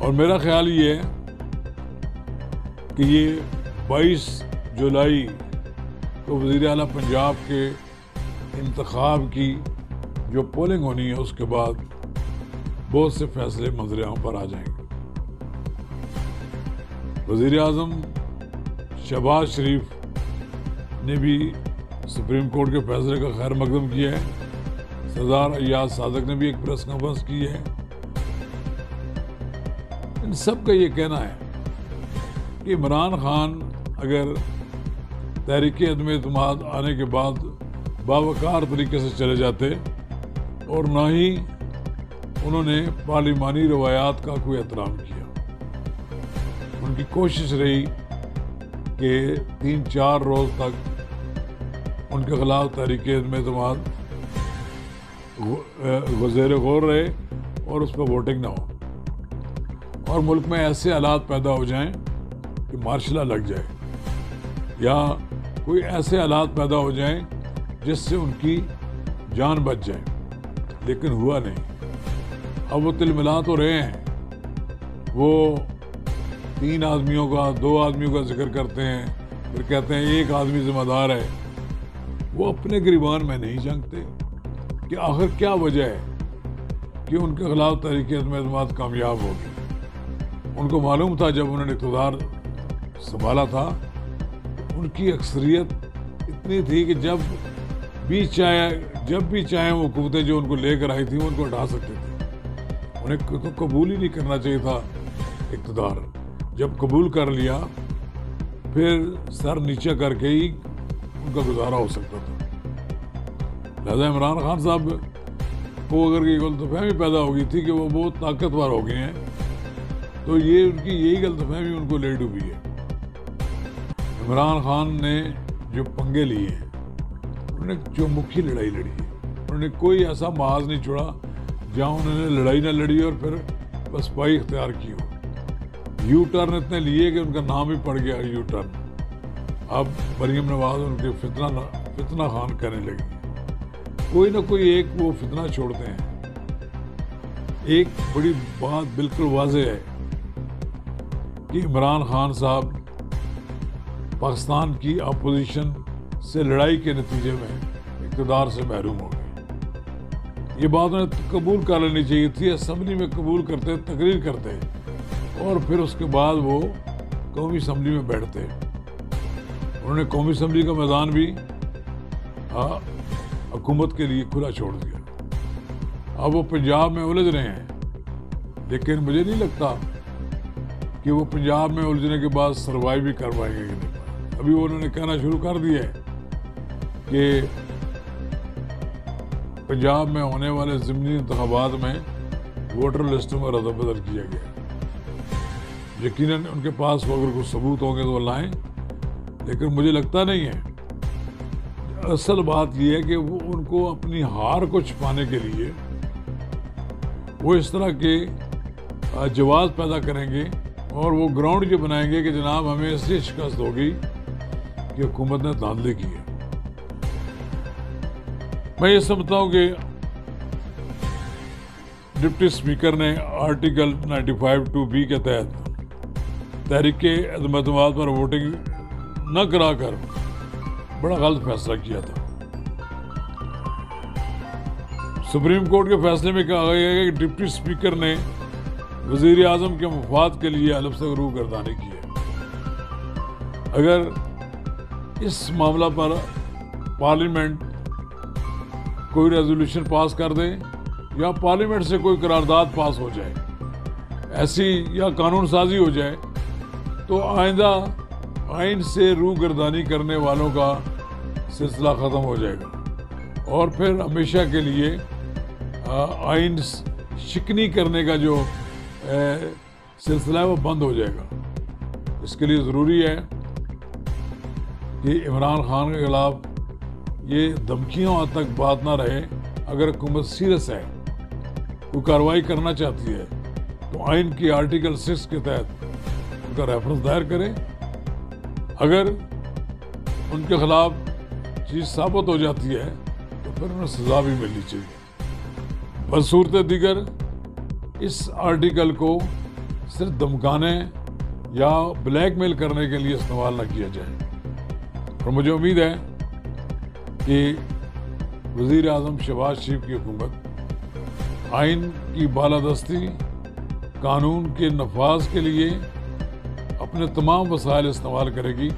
اور میرا خیال یہ ہے کہ یہ 22 جولائی کو وزیر اعلیٰ پنجاب کے انتخاب کی جو پولنگ ہونی ہے اس کے بعد بہت سے فیصلے منظر عام پر آ جائیں گے. وزیر اعظم شہباز شریف نے بھی سپریم کورٹ کے فیصلے کا خیر مقدم کیا ہے. سردار ایاز صادق نے بھی ایک پریس کانفرنس کی ہے. ان سب کا یہ کہنا ہے کہ عمران خان اگر تحریک عدم اعتماد آنے کے بعد باوقار طریقے سے چلے جاتے اور نہ ہی انہوں نے پارلیمانی روایات کا کوئی احترام کیا. ان کی کوشش رہی کہ 3-4 روز تک ان کے خلاف تحریک عدم اعتماد زیر غور رہے اور اس پہ ووٹنگ نہ ہو اور ملک میں ایسے حالات پیدا ہو جائیں کہ مارشل لا لگ جائے یا کوئی ایسے حالات پیدا ہو جائیں جس سے ان کی جان بچ جائے. لیکن ہوا نہیں. اب وہ تل ملا تو رہے ہیں. وہ 3 آدمیوں کا 2 آدمیوں کا ذکر کرتے ہیں پھر کہتے ہیں ایک آدمی ذمہ دار ہے. وہ اپنے گریبان میں نہیں جھانکتے کہ آخر کیا وجہ ہے کہ ان کے خلاف تحریک عدم اعتماد کامیاب ہوگی. ان کو معلوم تھا جب انہوں نے اقتدار سنبھالا تھا ان کی اکثریت اتنی تھی کہ جب بھی چاہیں وہ قوتیں جو ان کو لے کر آئی تھیں ان کو ہٹا سکتے تھے. انہیں تو قبول ہی نہیں کرنا چاہیے تھا اقتدار. جب قبول کر لیا پھر سر نیچے کر کے ہی ان کا گزارا ہو سکتا تھا. لہذا عمران خان صاحب کو اگر یہ غلط فہمی پیدا ہو گئی تھی کہ وہ بہت طاقتور ہو گئے ہیں تو یہ ان کی یہی غلط فہمی ان کو لے ڈوبی ہے. عمران خان نے جو پنگے لیے ہیں انہوں نے جو مکھی لڑائی لڑی ہے انہوں نے کوئی ایسا محاذ نہیں چھوڑا جہاں انہوں نے لڑائی نہ لڑی اور پھر بس پائی اختیار کی ہو. یو ٹرن اتنے لیے کہ ان کا نام ہی پڑ گیا یو ٹرن. اب مریم نواز ان کے فتنہ خان کہنے لگی. کوئی نہ کوئی ایک وہ فتنہ چھوڑتے ہیں. ایک بڑی بات بالکل واضح ہے کہ عمران خان صاحب پاکستان کی اپوزیشن سے لڑائی کے نتیجے میں اقتدار سے محروم ہو گئے. یہ بات انہیں قبول کر لینی چاہیے تھی. اسمبلی میں قبول کرتے, تقریر کرتے اور پھر اس کے بعد وہ قومی اسمبلی میں بیٹھتے. انہوں نے قومی اسمبلی کا میدان بھی حکومت کے لیے کھلا چھوڑ دیا. اب وہ پنجاب میں الجھ رہے ہیں لیکن مجھے نہیں لگتا کہ وہ پنجاب میں الجھنے کے بعد سروائیو بھی کر پائیں گے. ابھی انہوں نے کہنا شروع کر دیا ہے کہ پنجاب میں ہونے والے ضمنی انتخابات میں ووٹر لسٹوں میں رد و بدل کیا گیا. یقیناً ان کے پاس اگر کوئی ثبوت ہوں گے تو لائیں لیکن مجھے لگتا نہیں ہے. اصل بات یہ ہے کہ وہ ان کو اپنی ہار کو چھپانے کے لیے وہ اس طرح کے جواز پیدا کریں گے اور وہ گراؤنڈ جو بنائیں گے کہ جناب ہمیں اس لیے شکست ہوگی کہ حکومت نے دھاندلی کی ہے. میں یہ سمجھتا ہوں کہ ڈپٹی اسپیکر نے آرٹیکل 95(2)B کے تحت تحریک عدم اعتماد پر ووٹنگ نہ کرا کر بڑا غلط فیصلہ کیا تھا. سپریم کورٹ کے فیصلے میں کہا گیا ہے کہ ڈپٹی اسپیکر نے وزیر اعظم کے مفاد کے لیے حلف سے روح گردانی کی ہے. اگر اس معاملہ پر پارلیمنٹ کوئی ریزولوشن پاس کر دے یا پارلیمنٹ سے کوئی قرارداد پاس ہو جائے ایسی یا قانون سازی ہو جائے تو آئندہ آئین سے روح گردانی کرنے والوں کا سلسلہ ختم ہو جائے گا اور پھر ہمیشہ کے لیے آئین شکنی کرنے کا جو سلسلہ ہے وہ بند ہو جائے گا. اس کے لیے ضروری ہے کہ عمران خان کے خلاف یہ دھمکیوں تک بات نہ رہے. اگر حکومت سیریس ہے, کوئی کارروائی کرنا چاہتی ہے تو آئین کی آرٹیکل 6 کے تحت ان کا ریفرنس دائر کرے. اگر ان کے خلاف چیز ثابت ہو جاتی ہے تو پھر انہیں سزا بھی ملنی چاہیے. بصورت دیگر اس آرٹیکل کو صرف دھمکانے یا بلیک میل کرنے کے لیے استعمال نہ کیا جائے۔ اور مجھے امید ہے کہ وزیر اعظم شہباز شریف کی حکومت آئین کی بالادستی، قانون کے نفاذ کے لیے اپنے تمام وسائل استعمال کرے گی۔